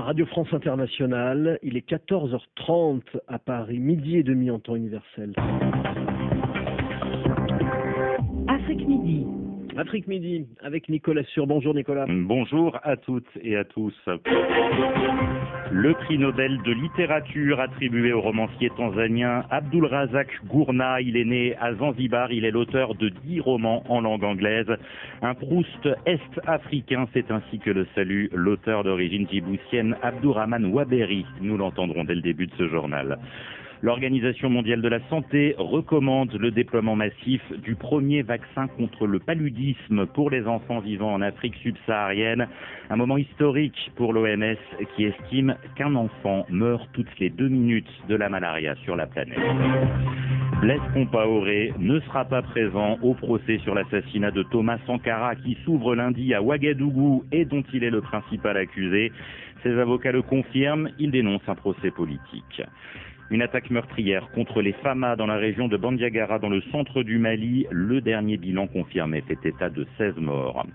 Radio France Internationale, il est 14h30 à Paris, midi et demi en temps universel. Afrique Midi. Afrique Midi, avec Nicolas Sur. Bonjour Nicolas. Bonjour à toutes et à tous. Le prix Nobel de littérature attribué au romancier tanzanien Abdulrazak Gurnah. Il est né à Zanzibar, il est l'auteur de 10 romans en langue anglaise. Un Proust est-africain, c'est ainsi que le salue l'auteur d'origine djiboutienne Abdourahmane Waberi. Nous l'entendrons dès le début de ce journal. L'Organisation mondiale de la santé recommande le déploiement massif du premier vaccin contre le paludisme pour les enfants vivant en Afrique subsaharienne. Un moment historique pour l'OMS qui estime qu'un enfant meurt toutes les 2 minutes de la malaria sur la planète. Blaise Compaoré ne sera pas présent au procès sur l'assassinat de Thomas Sankara qui s'ouvre lundi à Ouagadougou et dont il est le principal accusé. Ses avocats le confirment, il dénonce un procès politique. Une attaque meurtrière contre les Fama dans la région de Bandiagara dans le centre du Mali. Le dernier bilan confirmé fait état de 16 morts.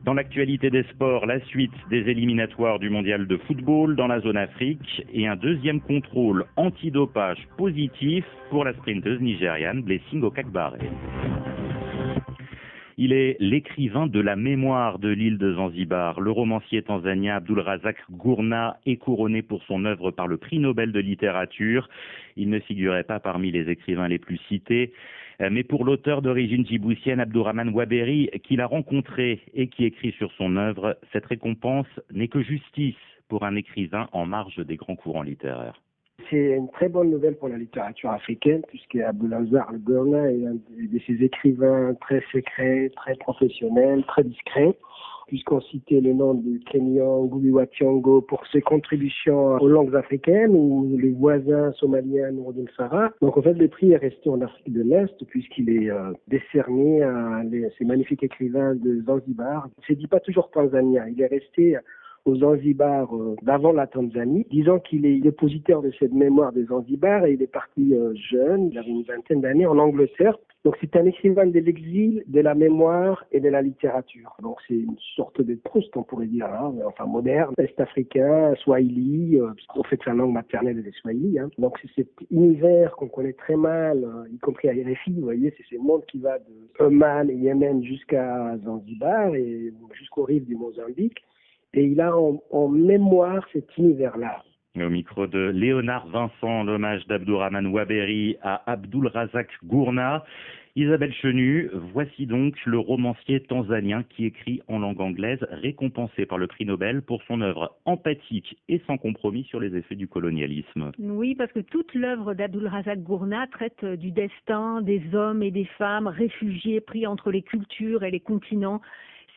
Dans l'actualité des sports, la suite des éliminatoires du mondial de football dans la zone Afrique et un deuxième contrôle antidopage positif pour la sprinteuse nigériane Blessing Okagbare. Il est l'écrivain de la mémoire de l'île de Zanzibar. Le romancier tanzanien Abdulrazak Gurnah est couronné pour son œuvre par le prix Nobel de littérature. Il ne figurait pas parmi les écrivains les plus cités. Mais pour l'auteur d'origine djiboutienne Abdourahmane Waberi, qu'il a rencontré et qui écrit sur son œuvre, cette récompense n'est que justice pour un écrivain en marge des grands courants littéraires. C'est une très bonne nouvelle pour la littérature africaine, puisque Abdulrazak Gurnah est un de ces écrivains très secrets, très professionnels, très discrets, puisqu'on citait le nom de Kenyan Ngugi wa Thiong'o pour ses contributions aux langues africaines, ou les voisins somaliens Noureddin Farah. Donc en fait, le prix est resté en Afrique de l'Est, puisqu'il est décerné à ces magnifiques écrivains de Zanzibar. Il ne se dit pas toujours tanzanien, il est resté au Zanzibar d'avant la Tanzanie. Disons qu'il est dépositaire de cette mémoire de Zanzibar et il est parti jeune, il avait une vingtaine d'années en Angleterre. Donc c'est un écrivain de l'exil, de la mémoire et de la littérature. Donc c'est une sorte de Proust, on pourrait dire, enfin moderne, est-africain, swahili, en fait sa langue maternelle est le swahili. Donc c'est cet univers qu'on connaît très mal, y compris à RFI, vous voyez, c'est ce monde qui va de Oman et Yémen jusqu'à Zanzibar et jusqu'aux rives du Mozambique. Et il a en mémoire cet univers-là. Au micro de Léonard Vincent, l'hommage d'Abdourahmane Waberi à Abdulrazak Gurnah. Isabelle Chenu, voici donc le romancier tanzanien qui écrit en langue anglaise, récompensé par le prix Nobel pour son œuvre empathique et sans compromis sur les effets du colonialisme. Oui, parce que toute l'œuvre d'Abdulrazak Gurnah traite du destin des hommes et des femmes réfugiés pris entre les cultures et les continents.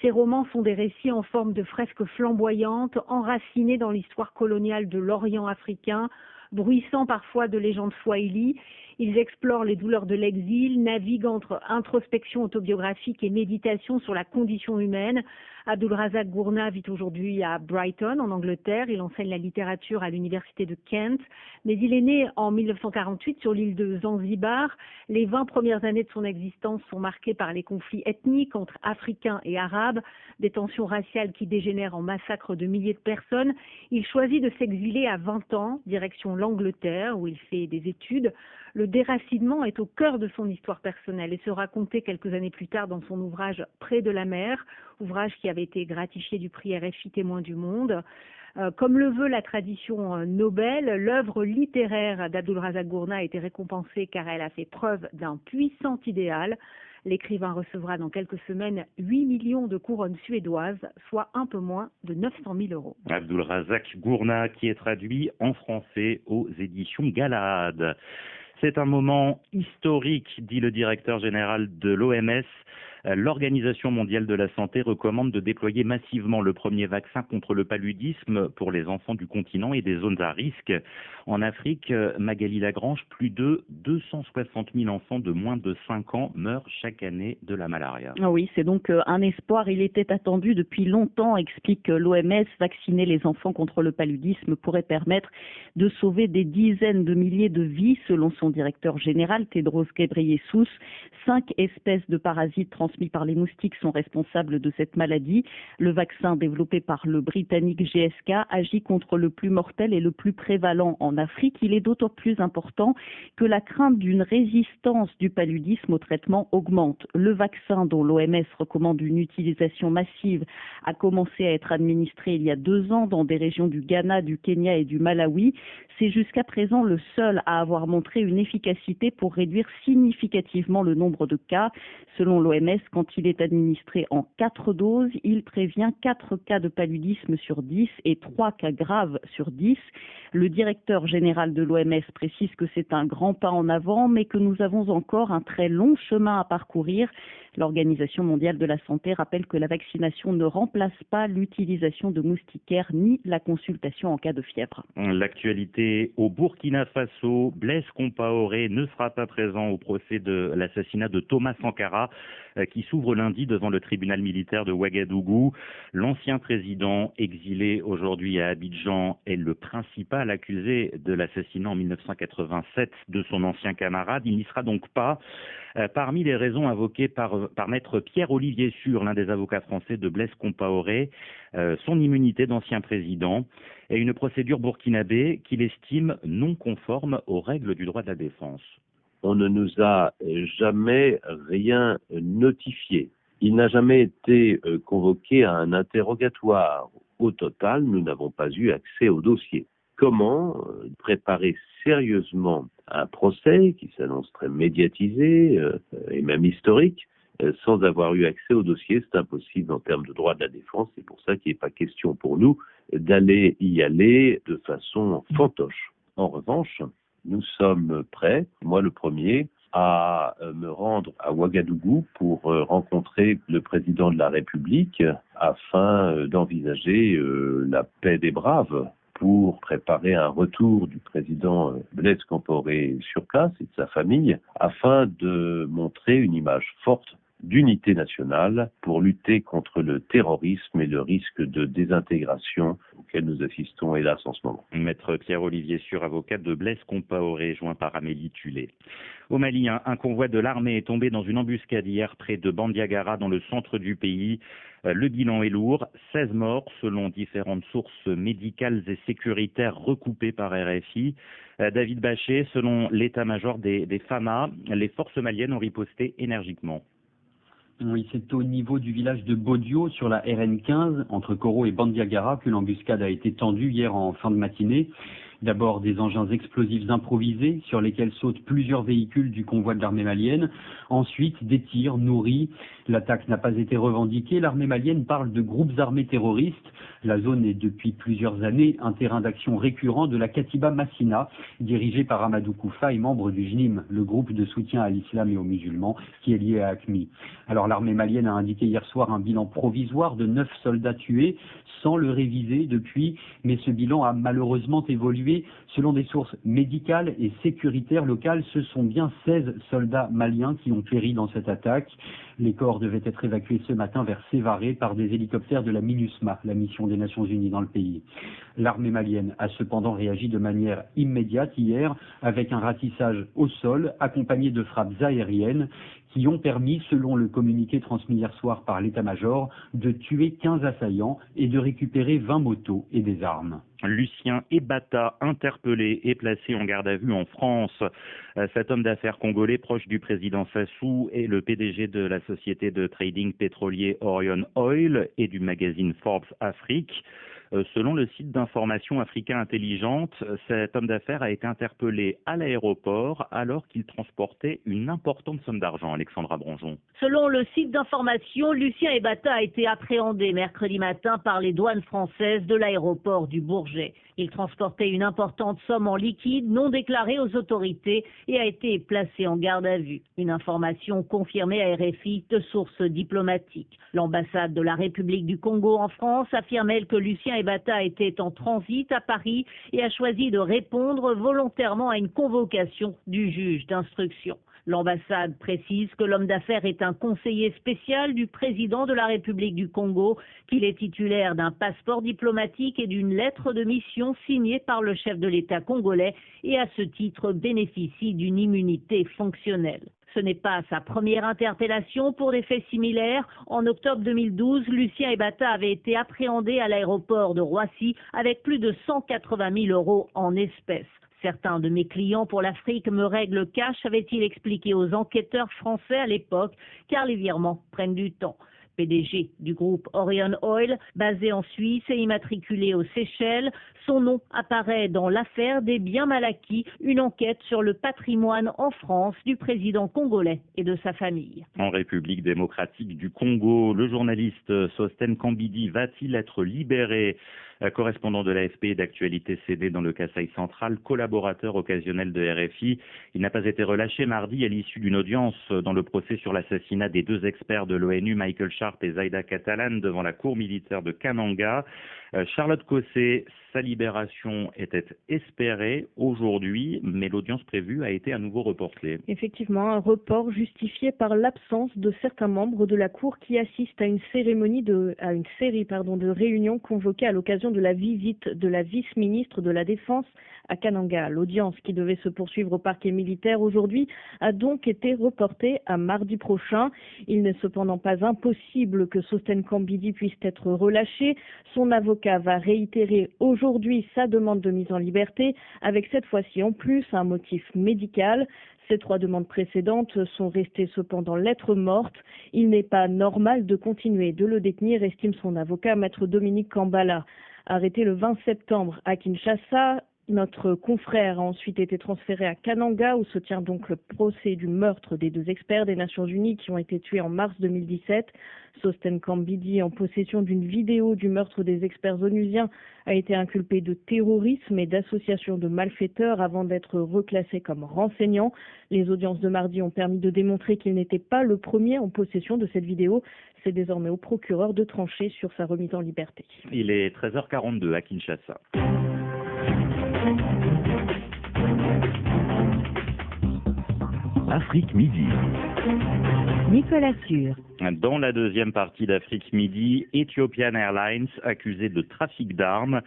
Ces romans sont des récits en forme de fresques flamboyantes, enracinés dans l'histoire coloniale de l'Orient africain, bruissant parfois de légendes swahili. Ils explorent les douleurs de l'exil, naviguent entre introspection autobiographique et méditation sur la condition humaine. Abdulrazak Gurnah vit aujourd'hui à Brighton, en Angleterre. Il enseigne la littérature à l'université de Kent. Mais il est né en 1948 sur l'île de Zanzibar. Les 20 premières années de son existence sont marquées par les conflits ethniques entre Africains et Arabes, des tensions raciales qui dégénèrent en massacres de milliers de personnes. Il choisit de s'exiler à 20 ans, direction l'Angleterre, où il fait des études. Le déracinement est au cœur de son histoire personnelle et sera conté quelques années plus tard dans son ouvrage Près de la mer, ouvrage qui avait été gratifié du prix RFI Témoin du Monde. Comme le veut la tradition Nobel, l'œuvre littéraire d'Abdulrazak Gurnah a été récompensée car elle a fait preuve d'un puissant idéal. L'écrivain recevra dans quelques semaines 8 millions de couronnes suédoises, soit un peu moins de 900 000 euros. Abdulrazak Gurnah qui est traduit en français aux éditions Galahad. C'est un moment historique, dit le directeur général de l'OMS. L'Organisation mondiale de la santé recommande de déployer massivement le premier vaccin contre le paludisme pour les enfants du continent et des zones à risque. En Afrique, Magali Lagrange, plus de 260 000 enfants de moins de 5 ans meurent chaque année de la malaria. Oui, c'est donc un espoir. Il était attendu depuis longtemps, explique l'OMS. Vacciner les enfants contre le paludisme pourrait permettre de sauver des dizaines de milliers de vies, selon son directeur général, Tedros Ghebreyesus. 5 espèces de parasites transmissibles transmis par les moustiques sont responsables de cette maladie. Le vaccin développé par le Britannique GSK agit contre le plus mortel et le plus prévalent en Afrique. Il est d'autant plus important que la crainte d'une résistance du paludisme au traitement augmente. Le vaccin dont l'OMS recommande une utilisation massive a commencé à être administré il y a 2 ans dans des régions du Ghana, du Kenya et du Malawi. C'est jusqu'à présent le seul à avoir montré une efficacité pour réduire significativement le nombre de cas. Selon l'OMS, quand il est administré en 4 doses, il prévient 4 cas de paludisme sur 10 et 3 cas graves sur 10. Le directeur général de l'OMS précise que c'est un grand pas en avant, mais que nous avons encore un très long chemin à parcourir. L'Organisation mondiale de la santé rappelle que la vaccination ne remplace pas l'utilisation de moustiquaires ni la consultation en cas de fièvre. L'actualité au Burkina Faso, Blaise Compaoré ne sera pas présent au procès de l'assassinat de Thomas Sankara qui s'ouvre lundi devant le tribunal militaire de Ouagadougou. L'ancien président exilé aujourd'hui à Abidjan est le principal accusé de l'assassinat en 1987 de son ancien camarade. Il n'y sera donc pas. Parmi les raisons invoquées par maître Pierre-Olivier Sur, l'un des avocats français de Blaise Compaoré, son immunité d'ancien président et une procédure burkinabé qu'il estime non conforme aux règles du droit de la défense. On ne nous a jamais rien notifié. Il n'a jamais été convoqué à un interrogatoire. Au total, nous n'avons pas eu accès au dossier. Comment préparer sérieusement un procès qui s'annonce très médiatisé et même historique sans avoir eu accès au dossier? C'est impossible en termes de droit de la défense. C'est pour ça qu'il n'est pas question pour nous d'aller y aller de façon fantoche. En revanche, nous sommes prêts, moi le premier, à me rendre à Ouagadougou pour rencontrer le président de la République afin d'envisager la paix des braves, pour préparer un retour du président Blaise Compaoré sur place et de sa famille, afin de montrer une image forte d'unité nationale pour lutter contre le terrorisme et le risque de désintégration auquel nous assistons hélas en ce moment. Maître Pierre-Olivier Sur, avocat de Blaise Compaoré, joint par Amélie Tulé. Au Mali, un convoi de l'armée est tombé dans une embuscade hier près de Bandiagara dans le centre du pays. Le bilan est lourd, 16 morts selon différentes sources médicales et sécuritaires recoupées par RFI. David Bachet, selon l'état-major des FAMA, les forces maliennes ont riposté énergiquement. Oui, c'est au niveau du village de Bodio, sur la RN15, entre Koro et Bandiagara, que l'embuscade a été tendue hier en fin de matinée. D'abord des engins explosifs improvisés sur lesquels sautent plusieurs véhicules du convoi de l'armée malienne. Ensuite, des tirs nourris. L'attaque n'a pas été revendiquée. L'armée malienne parle de groupes armés terroristes. La zone est depuis plusieurs années un terrain d'action récurrent de la Katiba Massina, dirigée par Amadou Koufa et membre du JNIM, le groupe de soutien à l'islam et aux musulmans, qui est lié à AQMI. Alors l'armée malienne a indiqué hier soir un bilan provisoire de 9 soldats tués, sans le réviser depuis, mais ce bilan a malheureusement évolué. Selon des sources médicales et sécuritaires locales, ce sont bien 16 soldats maliens qui ont péri dans cette attaque. Les corps devaient être évacués ce matin vers Sévaré par des hélicoptères de la MINUSMA, la mission des Nations Unies dans le pays. L'armée malienne a cependant réagi de manière immédiate hier avec un ratissage au sol accompagné de frappes aériennes qui ont permis, selon le communiqué transmis hier soir par l'état-major, de tuer 15 assaillants et de récupérer 20 motos et des armes. Lucien Ebata, interpellé et placé en garde à vue en France. Cet homme d'affaires congolais proche du président Sassou est le PDG de la société de trading pétrolier Orion Oil et du magazine Forbes Afrique. Selon le site d'information Africain Intelligente, cet homme d'affaires a été interpellé à l'aéroport alors qu'il transportait une importante somme d'argent. Alexandra Bronjon. Selon le site d'information, Lucien Ebata a été appréhendé mercredi matin par les douanes françaises de l'aéroport du Bourget. Il transportait une importante somme en liquide non déclarée aux autorités et a été placé en garde à vue. Une information confirmée à RFI de sources diplomatiques. L'ambassade de la République du Congo en France affirme que Lucien Ebata était en transit à Paris et a choisi de répondre volontairement à une convocation du juge d'instruction. L'ambassade précise que l'homme d'affaires est un conseiller spécial du président de la République du Congo, qu'il est titulaire d'un passeport diplomatique et d'une lettre de mission signée par le chef de l'État congolais et à ce titre bénéficie d'une immunité fonctionnelle. Ce n'est pas sa première interpellation pour des faits similaires. En octobre 2012, Lucien Ebata avait été appréhendé à l'aéroport de Roissy avec plus de 180 000 € en espèces. Certains de mes clients pour l'Afrique me règlent cash, avait-il expliqué aux enquêteurs français à l'époque, car les virements prennent du temps. PDG du groupe Orion Oil, basé en Suisse et immatriculé aux Seychelles. Son nom apparaît dans l'affaire des biens mal acquis, une enquête sur le patrimoine en France du président congolais et de sa famille. En République démocratique du Congo, le journaliste Sostène Kambidi va-t-il être libéré ? Correspondant de l'AFP et d'actualité CD dans le Kasaï central, collaborateur occasionnel de RFI. Il n'a pas été relâché mardi à l'issue d'une audience dans le procès sur l'assassinat des 2 experts de l'ONU, Michael Sharp et Zaida Catalan, devant la cour militaire de Kananga. Charlotte Cossé, sa libération était espérée aujourd'hui, mais l'audience prévue a été à nouveau reportée. Effectivement, un report justifié par l'absence de certains membres de la Cour qui assistent à une série de réunions convoquées à l'occasion de la visite de la vice-ministre de la Défense à Kananga. L'audience qui devait se poursuivre au parquet militaire aujourd'hui a donc été reportée à mardi prochain. Il n'est cependant pas impossible que Sostène Kambidi puisse être relâché. Son avocat va réitérer aujourd'hui sa demande de mise en liberté, avec cette fois-ci en plus un motif médical. Ces 3 demandes précédentes sont restées cependant lettres mortes. Il n'est pas normal de continuer de le détenir, estime son avocat, maître Dominique Kambala. Arrêté le 20 septembre à Kinshasa, notre confrère a ensuite été transféré à Kananga, où se tient donc le procès du meurtre des 2 experts des Nations Unies qui ont été tués en mars 2017. Sostène Kambidi, en possession d'une vidéo du meurtre des experts onusiens, a été inculpé de terrorisme et d'association de malfaiteurs avant d'être reclassé comme renseignant. Les audiences de mardi ont permis de démontrer qu'il n'était pas le premier en possession de cette vidéo. C'est désormais au procureur de trancher sur sa remise en liberté. Il est 13h42 à Kinshasa. Afrique Midi. Nicolas Sûr. Dans la deuxième partie d'Afrique Midi, Ethiopian Airlines accusé de trafic d'armes.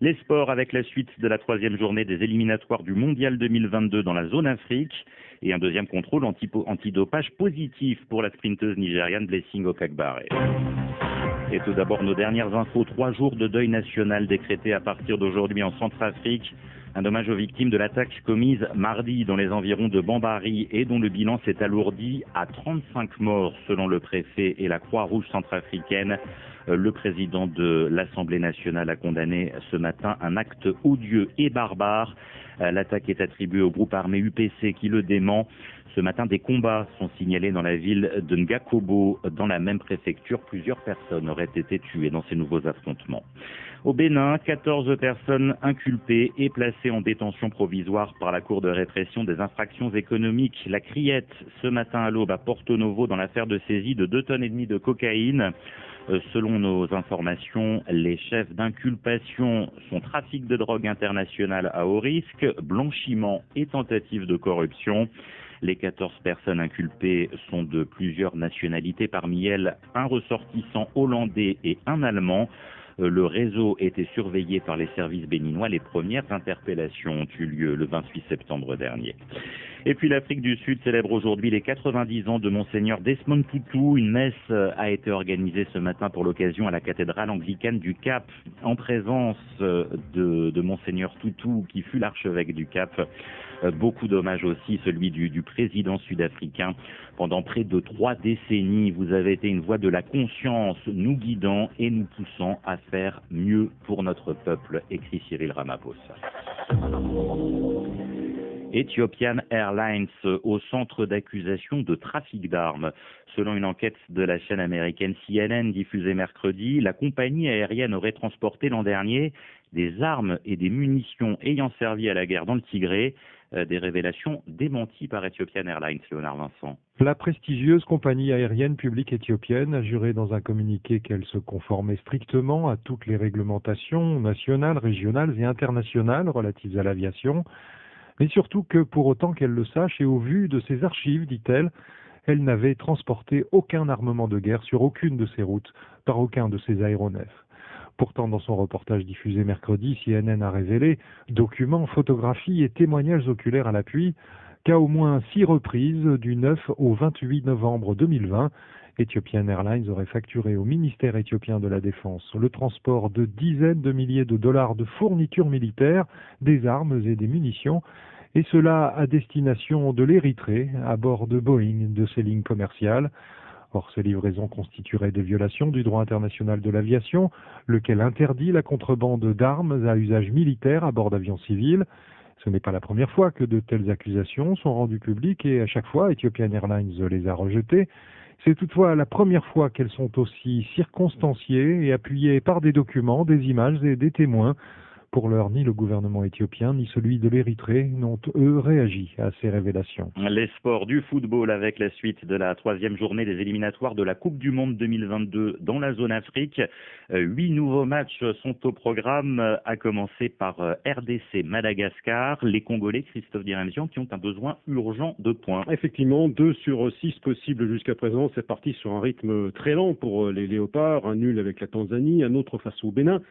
Les sports avec la suite de la 3e journée des éliminatoires du Mondial 2022 dans la zone Afrique. Et un deuxième contrôle antidopage positif pour la sprinteuse nigériane Blessing Okagbare. Et tout d'abord, nos dernières infos. 3 jours de deuil national décrétés à partir d'aujourd'hui en Centrafrique. Un hommage aux victimes de l'attaque commise mardi dans les environs de Bambari et dont le bilan s'est alourdi à 35 morts selon le préfet et la Croix-Rouge centrafricaine. Le président de l'Assemblée nationale a condamné ce matin un acte odieux et barbare. L'attaque est attribuée au groupe armé UPC qui le dément. Ce matin, des combats sont signalés dans la ville de Ngakobo, dans la même préfecture. Plusieurs personnes auraient été tuées dans ces nouveaux affrontements. Au Bénin, 14 personnes inculpées et placées en détention provisoire par la Cour de répression des infractions économiques. La criette, ce matin à l'aube à Porto Novo, dans l'affaire de saisie de 2,5 tonnes de cocaïne. Selon nos informations, les chefs d'inculpation sont trafic de drogue international à haut risque, blanchiment et tentative de corruption. Les 14 personnes inculpées sont de plusieurs nationalités, parmi elles un ressortissant hollandais et un allemand. Le réseau était surveillé par les services béninois. Les premières interpellations ont eu lieu le 28 septembre dernier. Et puis l'Afrique du Sud célèbre aujourd'hui les 90 ans de Monseigneur Desmond Tutu. Une messe a été organisée ce matin pour l'occasion à la cathédrale anglicane du Cap, en présence de Monseigneur Tutu, qui fut l'archevêque du Cap. Beaucoup d'hommages aussi, celui du président sud-africain. Pendant près de 3 décennies, vous avez été une voix de la conscience, nous guidant et nous poussant à faire mieux pour notre peuple, écrit Cyril Ramaphosa. Ethiopian Airlines au centre d'accusation de trafic d'armes. Selon une enquête de la chaîne américaine CNN diffusée mercredi, la compagnie aérienne aurait transporté l'an dernier des armes et des munitions ayant servi à la guerre dans le Tigré. Des révélations démenties par Ethiopian Airlines, Léonard Vincent. La prestigieuse compagnie aérienne publique éthiopienne a juré dans un communiqué qu'elle se conformait strictement à toutes les réglementations nationales, régionales et internationales relatives à l'aviation, mais surtout que pour autant qu'elle le sache et au vu de ses archives, dit-elle, elle n'avait transporté aucun armement de guerre sur aucune de ses routes, par aucun de ses aéronefs. Pourtant, dans son reportage diffusé mercredi, CNN a révélé, documents, photographies et témoignages oculaires à l'appui, qu'à au moins 6 reprises du 9 au 28 novembre 2020. Ethiopian Airlines aurait facturé au ministère éthiopien de la Défense le transport de dizaines de milliers de dollars de fournitures militaires, des armes et des munitions, et cela à destination de l'Érythrée à bord de Boeing de ces lignes commerciales. Or, ces livraisons constitueraient des violations du droit international de l'aviation, lequel interdit la contrebande d'armes à usage militaire à bord d'avions civils. Ce n'est pas la première fois que de telles accusations sont rendues publiques et à chaque fois, Ethiopian Airlines les a rejetées. C'est toutefois la première fois qu'elles sont aussi circonstanciées et appuyées par des documents, des images et des témoins. Pour l'heure, ni le gouvernement éthiopien ni celui de l'Érythrée n'ont, eux, réagi à ces révélations. Les sports du football avec la suite de la 3e journée des éliminatoires de la Coupe du Monde 2022 dans la zone Afrique. 8 nouveaux matchs sont au programme, à commencer par RDC Madagascar. Les Congolais, Christophe Diremzian, qui ont un besoin urgent de points. Effectivement, 2 sur 6 possibles jusqu'à présent. C'est parti sur un rythme très lent pour les Léopards. Un nul avec la Tanzanie, un autre face au Bénin.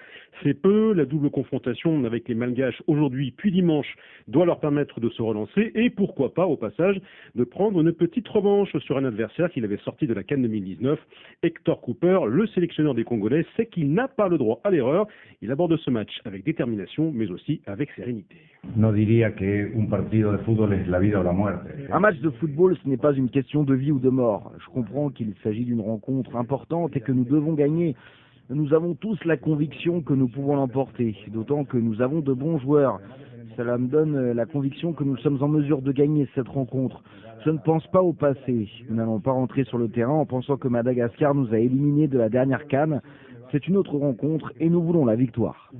C'est peu. La double confrontation avec les Malgaches aujourd'hui puis dimanche doit leur permettre de se relancer et pourquoi pas au passage de prendre une petite revanche sur un adversaire qu'il avait sorti de la CAN 2019. Hector Cooper, le sélectionneur des Congolais, sait qu'il n'a pas le droit à l'erreur. Il aborde ce match avec détermination mais aussi avec sérénité. No diría que un partido de fútbol es la vida o la muerte. Un match de football, ce n'est pas une question de vie ou de mort. Je comprends qu'il s'agit d'une rencontre importante et que nous devons gagner. Nous avons tous la conviction que nous pouvons l'emporter, d'autant que nous avons de bons joueurs. Cela me donne la conviction que nous sommes en mesure de gagner cette rencontre. Je ne pense pas au passé. Nous n'allons pas rentrer sur le terrain en pensant que Madagascar nous a éliminés de la dernière CAN. C'est une autre rencontre et nous voulons la victoire.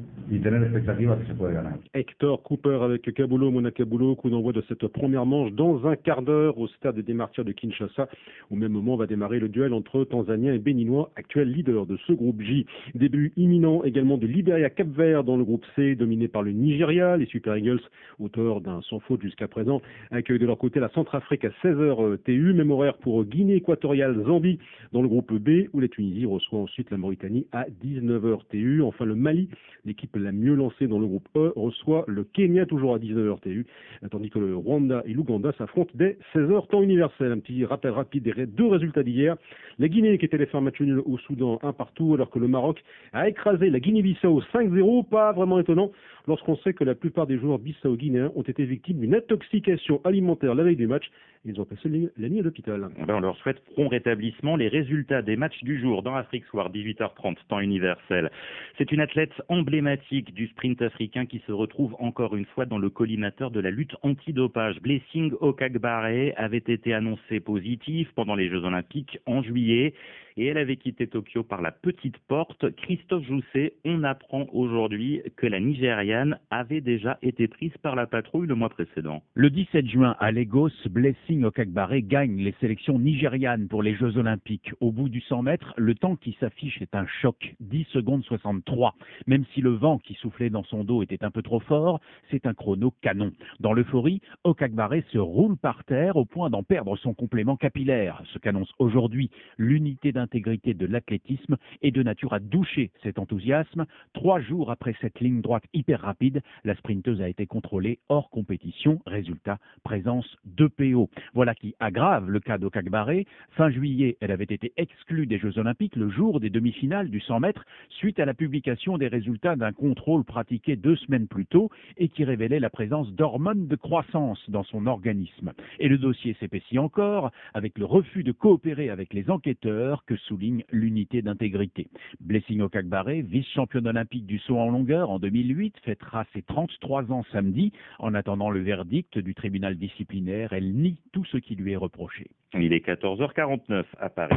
Hector Cooper avec Kabulo Monakabulo, coup d'envoi de cette première manche dans un quart d'heure au stade des Martyrs de Kinshasa. Au même moment va démarrer le duel entre Tanzaniens et Béninois, actuels leaders de ce groupe J. Début imminent également de Libéria-Cap-Vert dans le groupe C, dominé par le Nigeria. Les Super Eagles, auteurs d'un sans faute jusqu'à présent, accueillent de leur côté la Centrafrique à 16h TU. Même horaire pour Guinée équatoriale, Zambie dans le groupe B, où la Tunisie reçoit ensuite la Mauritanie à 19h TU. Enfin, le Mali, l'équipe la mieux lancée dans le groupe E, reçoit le Kenya toujours à 19h TU, tandis que le Rwanda et l'Ouganda s'affrontent dès 16h temps universel. Un petit rappel rapide des 2 résultats d'hier. La Guinée qui était allée faire match nul au Soudan 1-1, alors que le Maroc a écrasé la Guinée-Bissau 5-0. Pas vraiment étonnant lorsqu'on sait que la plupart des joueurs bissau-guinéens ont été victimes d'une intoxication alimentaire la veille du match. Ils ont passé la nuit à l'hôpital. On leur souhaite prompt rétablissement. Les résultats des matchs du jour dans Afrique Soir, 18h30, temps universel. C'est une athlète emblématique du sprint africain qui se retrouve encore une fois dans le collimateur de la lutte antidopage. Blessing Okagbare avait été annoncée positive pendant les Jeux Olympiques en juillet et elle avait quitté Tokyo par la petite porte. Christophe Jousset, on apprend aujourd'hui que la Nigériane avait déjà été prise par la patrouille le mois précédent. Le 17 juin à Lagos, Blessing Okagbare gagne les sélections nigérianes pour les Jeux Olympiques. Au bout du 100 mètres, le temps qui s'affiche est un choc, 10 secondes 63. Même si le vent qui soufflait dans son dos était un peu trop fort, c'est un chrono canon. Dans l'euphorie, Okagbare se roule par terre au point d'en perdre son complément capillaire. Ce qu'annonce aujourd'hui l'unité d'intégrité de l'athlétisme est de nature à doucher cet enthousiasme. 3 jours après cette ligne droite hyper rapide, la sprinteuse a été contrôlée hors compétition. Résultat, présence de PO. Voilà qui aggrave le cas d'Okagbare. Fin juillet, elle avait été exclue des Jeux Olympiques le jour des demi-finales du 100 mètres suite à la publication des résultats d'un contrôle pratiqué 2 semaines plus tôt et qui révélait la présence d'hormones de croissance dans son organisme. Et le dossier s'épaissit encore avec le refus de coopérer avec les enquêteurs que souligne l'unité d'intégrité. Blessing Okagbare, vice-championne olympique du saut en longueur en 2008, fêtera ses 33 ans samedi. En attendant le verdict du tribunal disciplinaire, elle nie tout ce qui lui est reproché. Il est 14h49 à Paris.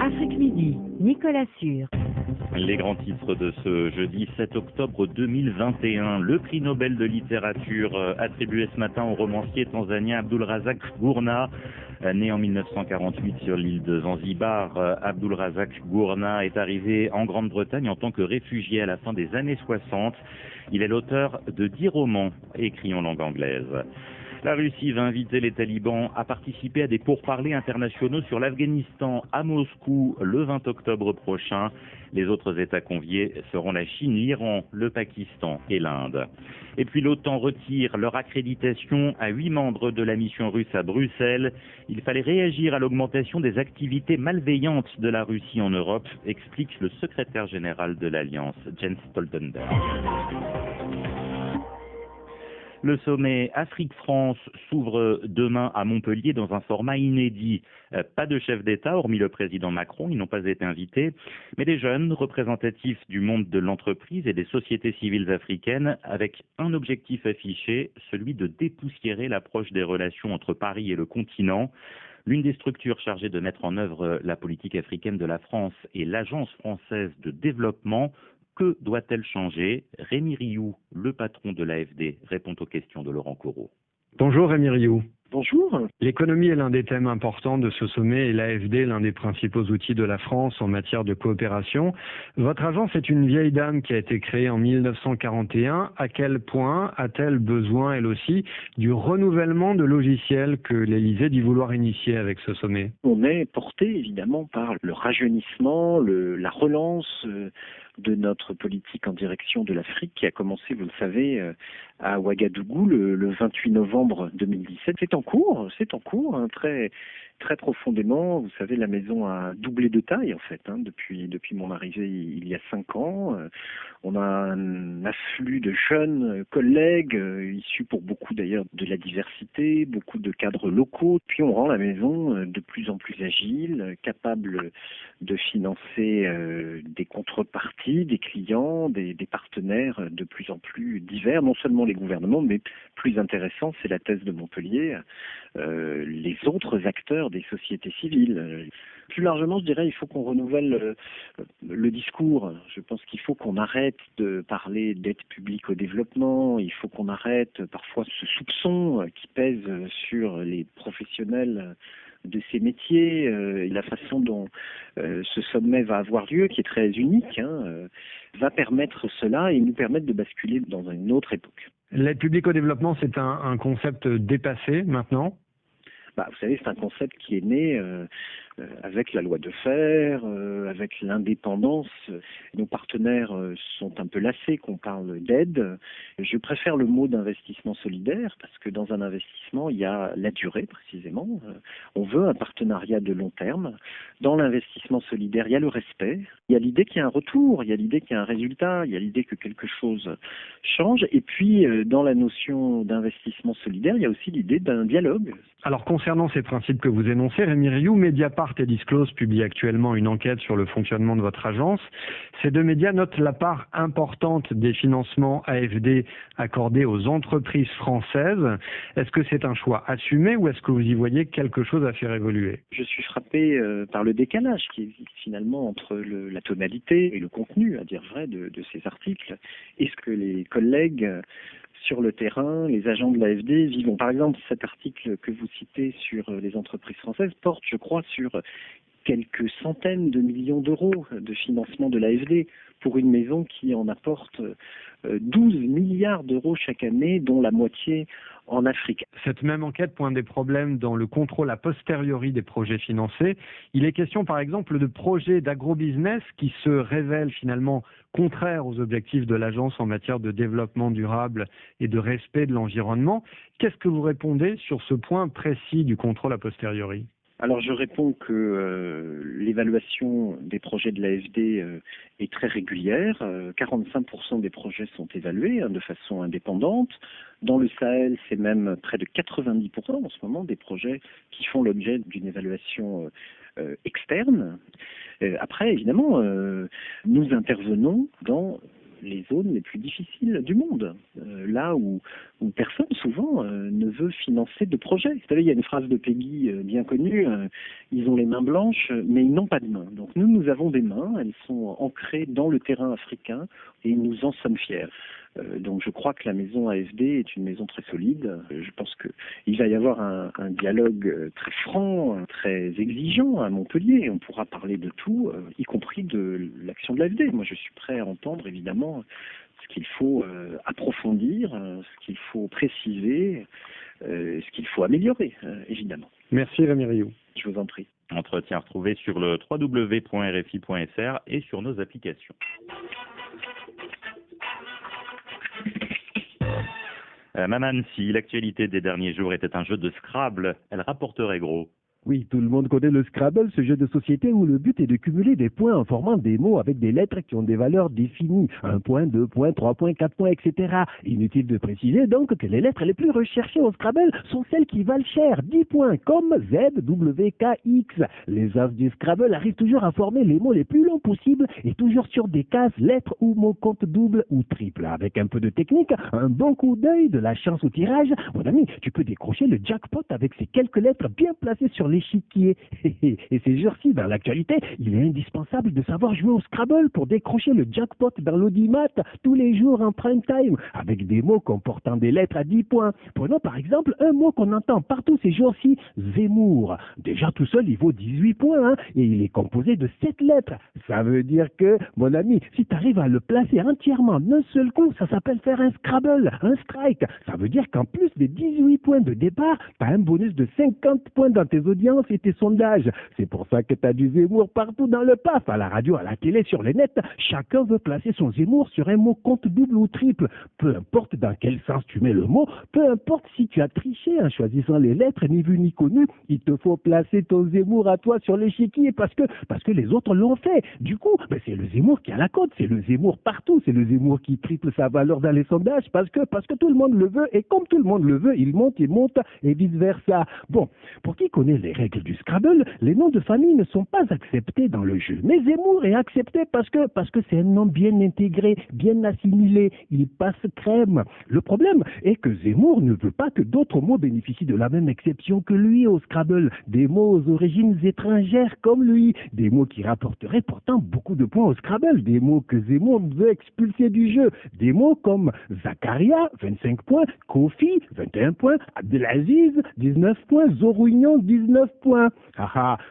Afrique Midi, Nicolas Sûr. Les grands titres de ce jeudi 7 octobre 2021. Le prix Nobel de littérature attribué ce matin au romancier tanzanien Abdulrazak Gurnah. Né en 1948 sur l'île de Zanzibar, Abdulrazak Gurnah est arrivé en Grande-Bretagne en tant que réfugié à la fin des années 60. Il est l'auteur de 10 romans écrits en langue anglaise. La Russie va inviter les talibans à participer à des pourparlers internationaux sur l'Afghanistan à Moscou le 20 octobre prochain. Les autres États conviés seront la Chine, l'Iran, le Pakistan et l'Inde. Et puis l'OTAN retire leur accréditation à 8 membres de la mission russe à Bruxelles. Il fallait réagir à l'augmentation des activités malveillantes de la Russie en Europe, explique le secrétaire général de l'Alliance, Jens Stoltenberg. Le sommet Afrique-France s'ouvre demain à Montpellier dans un format inédit. Pas de chef d'État, hormis le président Macron, ils n'ont pas été invités, mais des jeunes représentatifs du monde de l'entreprise et des sociétés civiles africaines avec un objectif affiché, celui de dépoussiérer l'approche des relations entre Paris et le continent. L'une des structures chargées de mettre en œuvre la politique africaine de la France est l'Agence française de développement. Que doit-elle changer? Rémi Rioux, le patron de l'AFD, répond aux questions de Laurent Corot. Bonjour Rémi Rioux. Bonjour. L'économie est l'un des thèmes importants de ce sommet et l'AFD l'un des principaux outils de la France en matière de coopération. Votre agence est une vieille dame qui a été créée en 1941. À quel point a-t-elle besoin, elle aussi, du renouvellement de logiciels que l'Élysée dit vouloir initier avec ce sommet? On est porté évidemment par le rajeunissement, la relance de notre politique en direction de l'Afrique qui a commencé, vous le savez, à Ouagadougou le 28 novembre 2017. C'est en cours, hein, très profondément. Vous savez, la maison a doublé de taille en fait depuis mon arrivée il y a 5 ans. On a un afflux de jeunes collègues issus pour beaucoup d'ailleurs de la diversité, beaucoup de cadres locaux. Puis on rend la maison de plus en plus agile, capable de financer des contreparties, des clients, des partenaires de plus en plus divers, non seulement les gouvernements, mais plus intéressant, c'est la thèse de Montpellier, les autres acteurs des sociétés civiles. Plus largement, je dirais, il faut qu'on renouvelle le discours. Je pense qu'il faut qu'on arrête de parler d'aide publique au développement. Il faut qu'on arrête parfois ce soupçon qui pèse sur les professionnels de ces métiers. La façon dont ce sommet va avoir lieu, qui est très unique, va permettre cela et nous permettre de basculer dans une autre époque. L'aide publique au développement, c'est un concept dépassé maintenant? Vous savez, c'est un concept qui est né avec la loi de fer, avec l'indépendance. Nos partenaires sont un peu lassés qu'on parle d'aide. Je préfère le mot d'investissement solidaire parce que dans un investissement, il y a la durée précisément. On veut un partenariat de long terme. Dans l'investissement solidaire, il y a le respect. Il y a l'idée qu'il y a un retour, il y a l'idée qu'il y a un résultat, il y a l'idée que quelque chose change. Et puis, dans la notion d'investissement solidaire, il y a aussi l'idée d'un dialogue. Alors, concernant ces principes que vous énoncez, Rémi Rioux, Mediapart et Disclose publient actuellement une enquête sur le fonctionnement de votre agence. Ces deux médias notent la part importante des financements AFD accordés aux entreprises françaises. Est-ce que c'est un choix assumé ou est-ce que vous y voyez quelque chose à faire évoluer? Je suis frappé par le décalage qui existe finalement entre la tonalité et le contenu, à dire vrai, de ces articles. Est-ce que les collègues sur le terrain, les agents de l'AFD vivent. Par exemple, cet article que vous citez sur les entreprises françaises porte, je crois, sur quelques centaines de millions d'euros de financement de l'AFD pour une maison qui en apporte 12 milliards d'euros chaque année, dont la moitié en Afrique. Cette même enquête pointe des problèmes dans le contrôle a posteriori des projets financés. Il est question par exemple de projets d'agrobusiness qui se révèlent finalement contraires aux objectifs de l'agence en matière de développement durable et de respect de l'environnement. Qu'est-ce que vous répondez sur ce point précis du contrôle a posteriori ? Alors je réponds que l'évaluation des projets de l'AFD est très régulière. 45% des projets sont évalués de façon indépendante. Dans le Sahel, c'est même près de 90% en ce moment des projets qui font l'objet d'une évaluation externe. Après, évidemment, nous intervenons dans les zones les plus difficiles du monde, là où personne souvent ne veut financer de projets. Vous savez, il y a une phrase de Peggy bien connue, ils ont les mains blanches, mais ils n'ont pas de mains. Donc nous avons des mains, elles sont ancrées dans le terrain africain et nous en sommes fiers. Donc je crois que la maison AFD est une maison très solide. Je pense qu'il va y avoir un dialogue très franc, très exigeant à Montpellier. On pourra parler de tout, y compris de l'action de l'AFD. Moi je suis prêt à entendre évidemment ce ce qu'il faut approfondir, ce qu'il faut préciser, ce qu'il faut améliorer, évidemment. Merci Rémi Rioux. Je vous en prie. Entretien retrouvé sur le www.rfi.fr et sur nos applications. Maman, si l'actualité des derniers jours était un jeu de Scrabble, elle rapporterait gros. Oui, tout le monde connaît le Scrabble, ce jeu de société où le but est de cumuler des points en formant des mots avec des lettres qui ont des valeurs définies. 1 point, 2 points, 3 points, 4 points, etc. Inutile de préciser donc que les lettres les plus recherchées au Scrabble sont celles qui valent cher, 10 points, comme Z, W, K, X. Les as du Scrabble arrivent toujours à former les mots les plus longs possibles et toujours sur des cases, lettres ou mots compte double ou triple. Avec un peu de technique, un bon coup d'œil, de la chance au tirage, mon ami, tu peux décrocher le jackpot avec ces quelques lettres bien placées sur l'échiquier. Et ces jours-ci, dans l'actualité, il est indispensable de savoir jouer au Scrabble pour décrocher le jackpot dans l'audimat tous les jours en prime time, avec des mots comportant des lettres à 10 points. Prenons par exemple un mot qu'on entend partout ces jours-ci, Zemmour. Déjà tout seul, il vaut 18 points, et il est composé de 7 lettres. Ça veut dire que, mon ami, si tu arrives à le placer entièrement d'un seul coup, ça s'appelle faire un Scrabble, un strike. Ça veut dire qu'en plus des 18 points de départ, tu as un bonus de 50 points dans tes audiences et tes sondages. C'est pour ça que tu as du Zemmour partout dans le PAF, à la radio, à la télé, sur les nets. Chacun veut placer son Zemmour sur un mot compte double ou triple. Peu importe dans quel sens tu mets le mot, peu importe si tu as triché en choisissant les lettres, ni vu ni connu, il te faut placer ton Zemmour à toi sur l'échiquier parce que les autres l'ont fait. Du coup, c'est le Zemmour qui a la cote, c'est le Zemmour partout, c'est le Zemmour qui triple sa valeur dans les sondages parce que tout le monde le veut et comme tout le monde le veut, il monte et vice versa. Bon, pour qui connaît les règles du Scrabble, les noms de famille ne sont pas acceptés dans le jeu. Mais Zemmour est accepté parce que c'est un nom bien intégré, bien assimilé. Il passe crème. Le problème est que Zemmour ne veut pas que d'autres mots bénéficient de la même exception que lui au Scrabble. Des mots aux origines étrangères comme lui. Des mots qui rapporteraient pourtant beaucoup de points au Scrabble. Des mots que Zemmour veut expulser du jeu. Des mots comme Zakaria, 25 points, Kofi, 21 points, Abdelaziz, 19 points, Zorouignon, 19 points.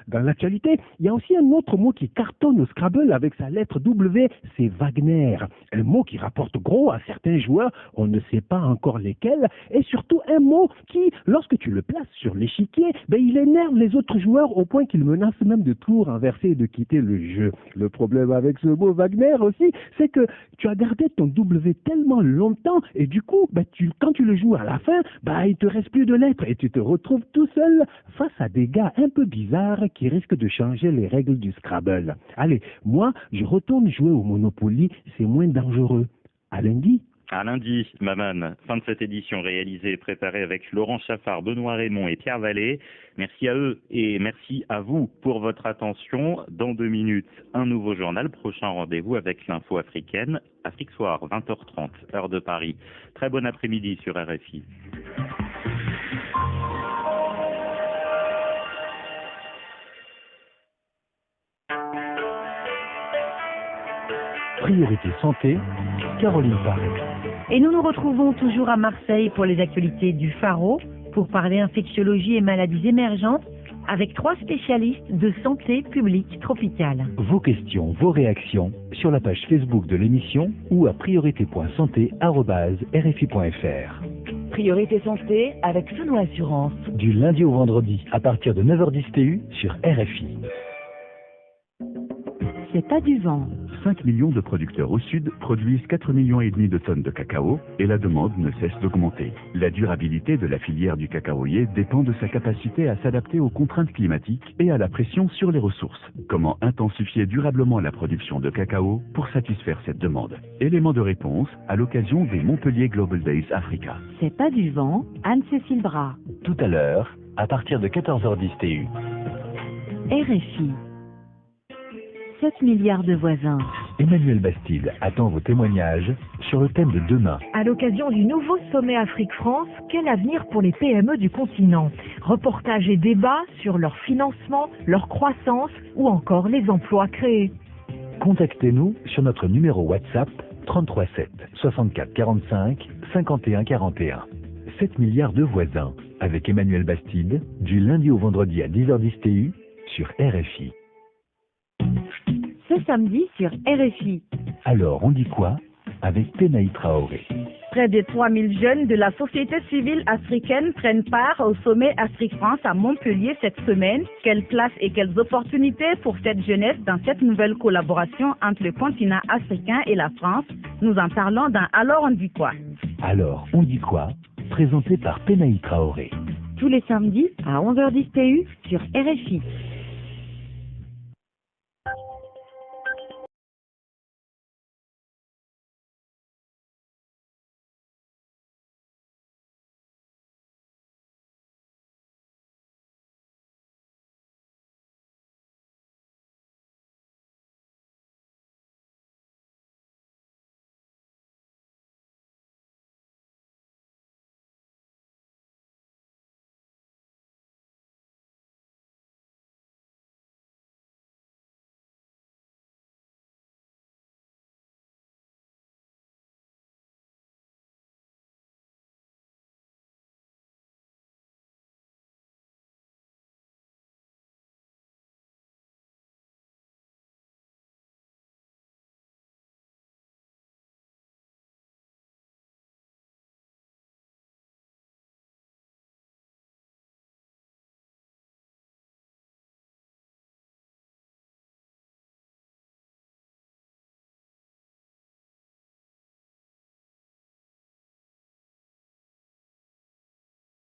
Dans l'actualité, il y a aussi un autre mot qui cartonne au Scrabble avec sa lettre W, c'est Wagner. Un mot qui rapporte gros à certains joueurs, on ne sait pas encore lesquels, et surtout un mot qui, lorsque tu le places sur l'échiquier, il énerve les autres joueurs au point qu'ils menacent même de tout renverser et de quitter le jeu. Le problème avec ce mot Wagner aussi, c'est que tu as gardé ton W tellement longtemps, et du coup, quand tu le joues à la fin, il te reste plus de lettres, et tu te retrouves tout seul face à des gars un peu bizarres qui risquent de changer les règles du Scrabble. Allez, moi, je retourne jouer au Monopoly, c'est moins dangereux. À lundi. À lundi, Maman. Fin de cette édition réalisée et préparée avec Laurent Chaffard, Benoît Raymond et Pierre Vallée. Merci à eux et merci à vous pour votre attention. Dans 2 minutes, un nouveau journal. Prochain rendez-vous avec l'info africaine. Afrique Soir, 20h30, heure de Paris. Très bon après-midi sur RFI. Priorité santé, Caroline Paré. Et nous nous retrouvons toujours à Marseille pour les actualités du Pharo, pour parler infectiologie et maladies émergentes, avec 3 spécialistes de santé publique tropicale. Vos questions, vos réactions sur la page Facebook de l'émission ou à priorité.santé@rfi.fr. Priorité santé avec Sounou Assurance. Du lundi au vendredi à partir de 9h10 TU sur RFI. C'est pas du vent. 5 millions de producteurs au sud produisent 4,5 millions de tonnes de cacao et la demande ne cesse d'augmenter. La durabilité de la filière du cacaoyer dépend de sa capacité à s'adapter aux contraintes climatiques et à la pression sur les ressources. Comment intensifier durablement la production de cacao pour satisfaire cette demande? Élément de réponse à l'occasion des Montpellier Global Days Africa. C'est pas du vent, Anne-Cécile Bras. Tout à l'heure, à partir de 14h10 TU. RFI. 7 milliards de voisins. Emmanuel Bastide attend vos témoignages sur le thème de demain. À l'occasion du nouveau sommet Afrique-France, quel avenir pour les PME du continent? Reportages et débats sur leur financement, leur croissance ou encore les emplois créés. Contactez-nous sur notre numéro WhatsApp 33 7 64 45 51 41. 7 milliards de voisins avec Emmanuel Bastide du lundi au vendredi à 10h10 TU sur RFI. Ce samedi sur RFI. Alors, on dit quoi? avec Penaï Traoré. Près de 3000 jeunes de la société civile africaine prennent part au sommet Afrique-France à Montpellier cette semaine. Quelle place et quelles opportunités pour cette jeunesse dans cette nouvelle collaboration entre le continent africain et la France? Nous en parlons dans Alors on dit quoi? Alors on dit quoi? Présenté par Penaï Traoré. Tous les samedis à 11h10 TU sur RFI.